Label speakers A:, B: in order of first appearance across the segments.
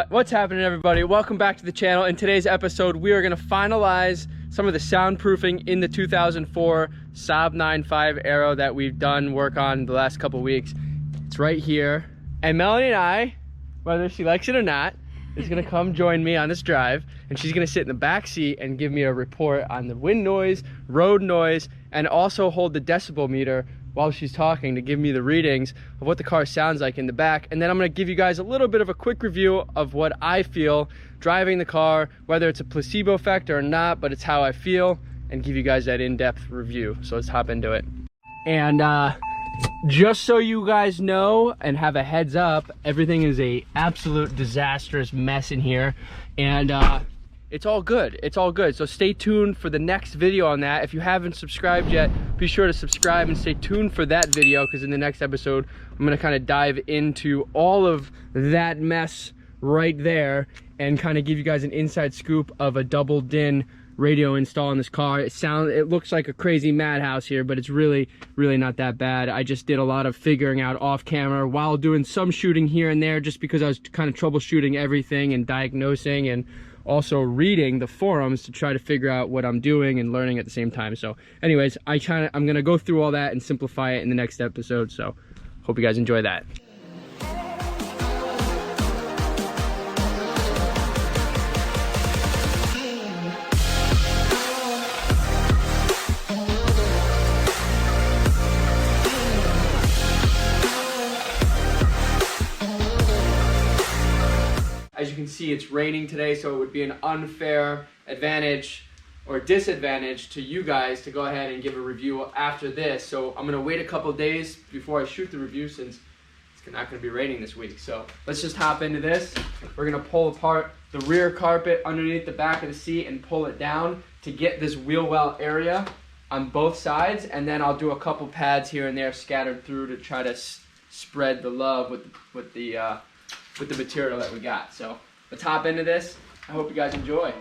A: What's happening, everybody? Welcome back to the channel. In today's episode, we are going to finalize some of the soundproofing in the 2004 Saab 9.5 Aero that we've done work on the last couple weeks. It's right here. And Melanie and I, whether she likes it or not, is going to come join me on this drive, and she's going to sit in the back seat and give me a report on the wind noise, road noise, and also hold the decibel meter while she's talking to give me the readings of what the car sounds like in the back. And then I'm going to give you guys a little bit of a quick review of what I feel driving the car, whether it's a placebo effect or not, but it's how I feel, and give you guys that in-depth review. So let's hop into it. And just so you guys know and have a heads up, everything is a absolute disastrous mess in here, and it's all good. It's all good. So stay tuned for the next video on that. If you haven't subscribed yet, be sure to subscribe and stay tuned for that video, because in the next episode, I'm going to kind of dive into all of that mess right there and kind of give you guys an inside scoop of a double DIN radio install in this car. It looks like a crazy madhouse here, but it's really not that bad. I just did a lot of figuring out off camera while doing some shooting here and there, just because I was kind of troubleshooting everything and diagnosing and also reading the forums to try to figure out what I'm doing and learning at the same time. So anyways, I'm gonna go through all that and simplify it in the next episode, so hope you guys enjoy that. As you can see, it's raining today, so it would be an unfair advantage or disadvantage to you guys to go ahead and give a review after this. So I'm gonna wait a couple days before I shoot the review, since it's not gonna be raining this week. So let's just hop into this. We're gonna pull apart the rear carpet underneath the back of the seat and pull it down to get this wheel well area on both sides, and then I'll do a couple pads here and there scattered through to try to spread the love with the material that we got. So let's hop into this. I hope you guys enjoy.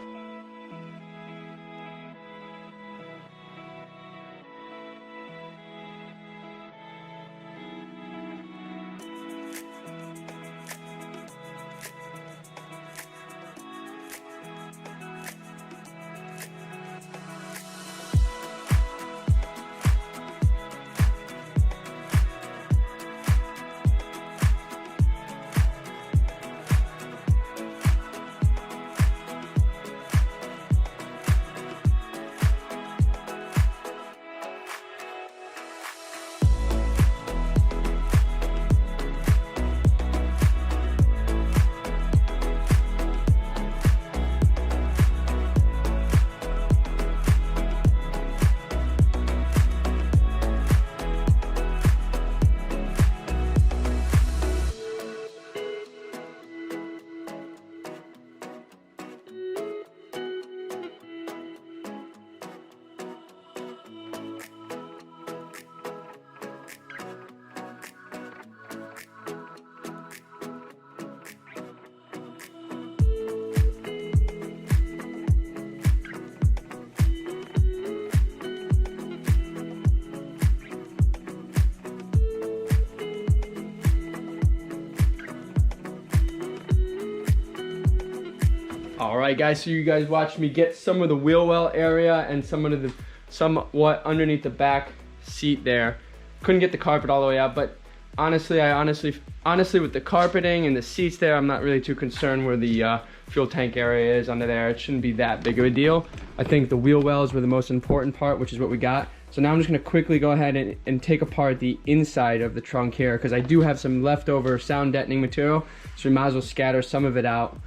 A: Alright guys, so you guys watched me get some of the wheel well area and somewhat underneath the back seat there. Couldn't get the carpet all the way out, but honestly with the carpeting and the seats there, I'm not really too concerned where the fuel tank area is under there. It shouldn't be that big of a deal. I think the wheel wells were the most important part, which is what we got. So now I'm just going to quickly go ahead and take apart the inside of the trunk here, because I do have some leftover sound deadening material, so we might as well scatter some of it out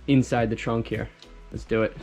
A: inside the trunk here. Let's do it.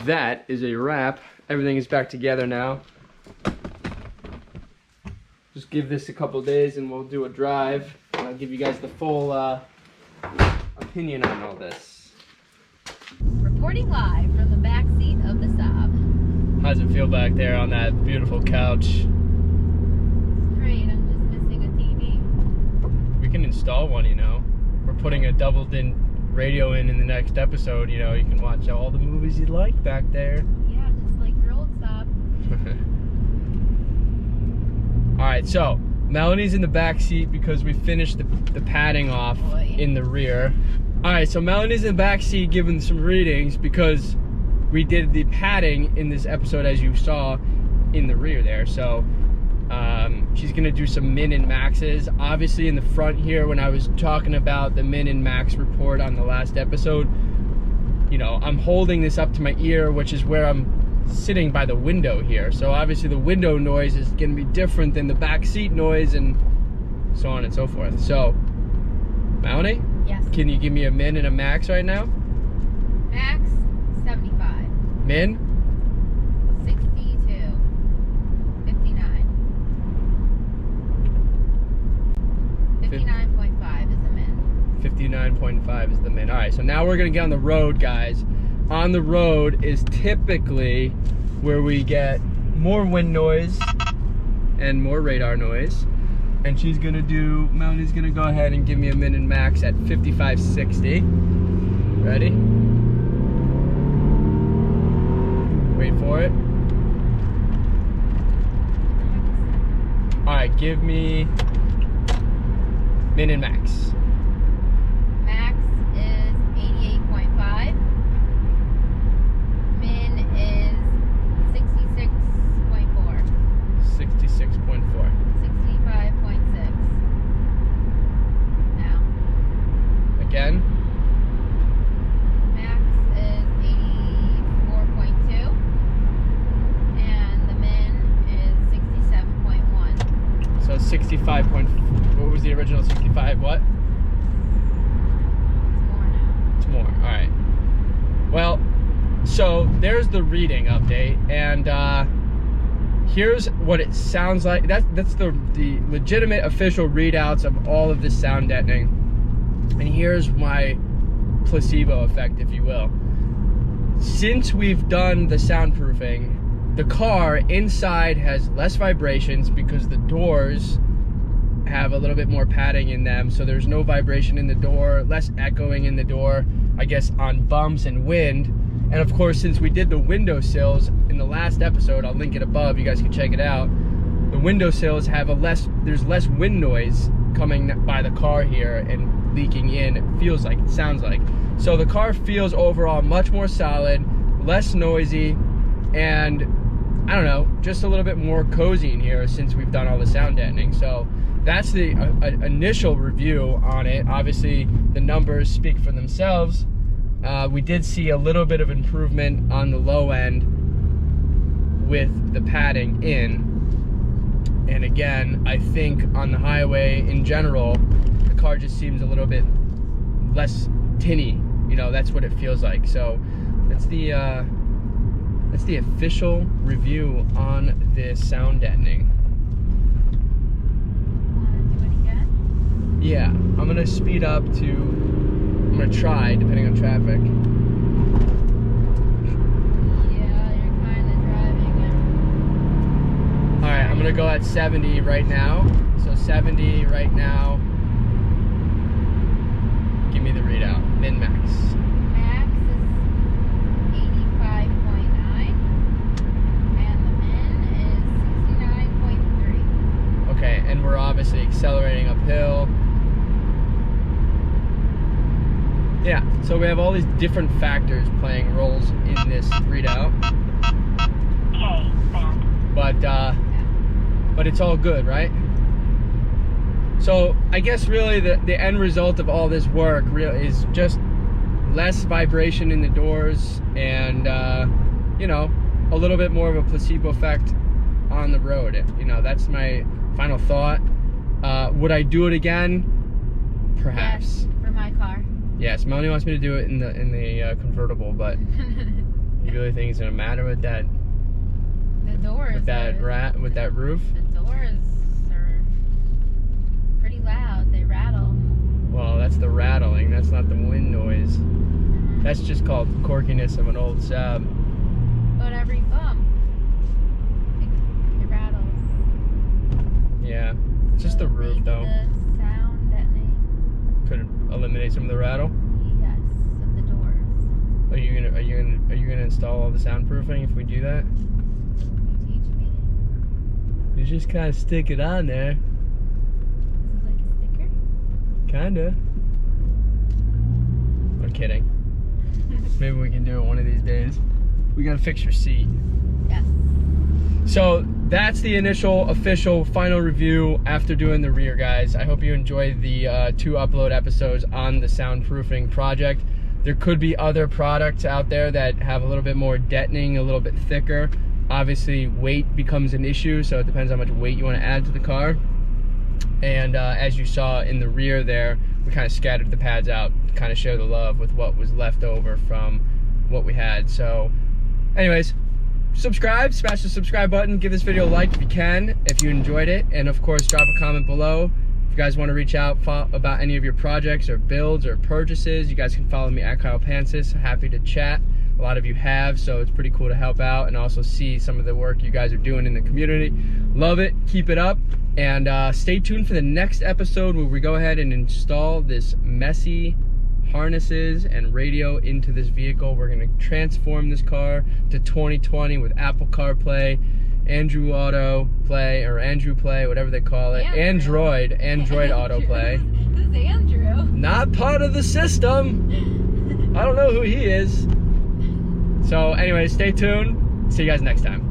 A: that is a wrap. Everything is back together now. Just give this a couple days and we'll do a drive. I'll give you guys the full opinion on all this.
B: Reporting live from the back seat of the Saab.
A: How does it feel back there on that beautiful couch?
B: It's great, I'm just missing a TV.
A: We can install one, you know. We're putting a double-din radio in the next episode, you know. You can watch all the movies you'd like back there.
B: Yeah, just like your old Saab.
A: Alright, so Melanie's in the back seat because we finished the padding off in the rear. Alright, so Melanie's in the back seat giving some readings because we did the padding in this episode, as you saw, in the rear there. So she's gonna do some min and maxes. Obviously in the front here, when I was talking about the min and max report on the last episode, you know, I'm holding this up to my ear, which is where I'm sitting by the window here. So obviously the window noise is gonna be different than the back seat noise and so on and so forth. So, Melanie?
B: Yes.
A: Can you give me a min and a max right now?
B: Max, 75.
A: Min?
B: 62. 59. 59.5 is the min.
A: 59.5 is the min. Alright, so now we're gonna get on the road, guys. On the road is typically where we get more wind noise and more radar noise. And Melanie's gonna go ahead and give me a min and max at 55.60. Ready? Wait for it. Alright, give me min and max.
B: Max is 88.5. Min is 66.4.
A: 66.4.
B: 65.6. Now.
A: Again?
B: Max is 84.2. And the min is 67.1.
A: So 65. What was the original 65? What?
B: It's more now.
A: It's more. All right. Well, so there's the reading update, and here's what it sounds like. That's the legitimate official readouts of all of this sound deadening. And here's my placebo effect, if you will. Since we've done the soundproofing, the car inside has less vibrations because the doors have a little bit more padding in them, so there's no vibration in the door, less echoing in the door, I guess, on bumps and wind. And of course, since we did the windowsills in the last episode, I'll link it above, you guys can check it out. The windowsills have there's less wind noise coming by the car here and leaking in, it sounds like. So the car feels overall much more solid, less noisy, and I don't know, just a little bit more cozy in here since we've done all the sound deadening. So that's the initial review on it. Obviously, the numbers speak for themselves. We did see a little bit of improvement on the low end with the padding in. And again, I think on the highway in general, the car just seems a little bit less tinny. You know, that's what it feels like. So that's the official review on this sound deadening.
B: Want to do it again?
A: Yeah, I'm gonna speed up to, I'm gonna try, depending on traffic.
B: Yeah, you're kind of driving it.
A: Alright, I'm gonna go at 70 right now. So 70 right now. Give me the readout, min max.
B: Max is 85.9. And the min is 69.3.
A: Okay, and we're obviously accelerating uphill. Yeah, so we have all these different factors playing roles in this readout. But it's all good, right? So I guess really the end result of all this work really is just less vibration in the doors and you know, a little bit more of a placebo effect on the road. You know, that's my final thought. Would I do it again? Perhaps.
B: Yes, for my car.
A: Yes, Melanie wants me to do it in the convertible, but You really think it's gonna matter with that?
B: The doors.
A: With that roof?
B: The doors are pretty loud. They rattle.
A: Well, that's the rattling. That's not the wind noise. That's just called corkiness of an old Saab.
B: But every bump, it rattles.
A: Yeah, it's just the roof though.
B: The sound deadening.
A: Could eliminate some of the rattle.
B: Yes, of the doors.
A: Are you gonna install all the soundproofing if we do that?
B: You teach me.
A: You just kind of stick it on there.
B: Is it like a sticker?
A: Kinda. I'm kidding. Maybe we can do it one of these days. We gotta fix your seat.
B: Yes.
A: So that's the initial, official, final review after doing the rear, guys. I hope you enjoyed the 2 upload episodes on the soundproofing project. There could be other products out there that have a little bit more deadening, a little bit thicker. Obviously, weight becomes an issue, so it depends how much weight you want to add to the car. And as you saw in the rear there, we kind of scattered the pads out, kind of show the love with what was left over from what we had. So anyways, subscribe, smash the subscribe button, give this video a like if you can, if you enjoyed it, and of course drop a comment below. If you guys want to reach out about any of your projects or builds or purchases, you guys can follow me at Pancis. Happy to chat. A lot of you have, so it's pretty cool to help out and also see some of the work you guys are doing in the community. Love it, keep it up, and stay tuned for the next episode where we go ahead and install this messy harnesses and radio into this vehicle. We're going to transform this car to 2020 with Apple CarPlay, Andrew Auto Play, or Andrew Play, whatever they call it. Android Auto Play.
B: This is Andrew.
A: Not part of the system. I don't know who he is. So anyway, stay tuned. See you guys next time.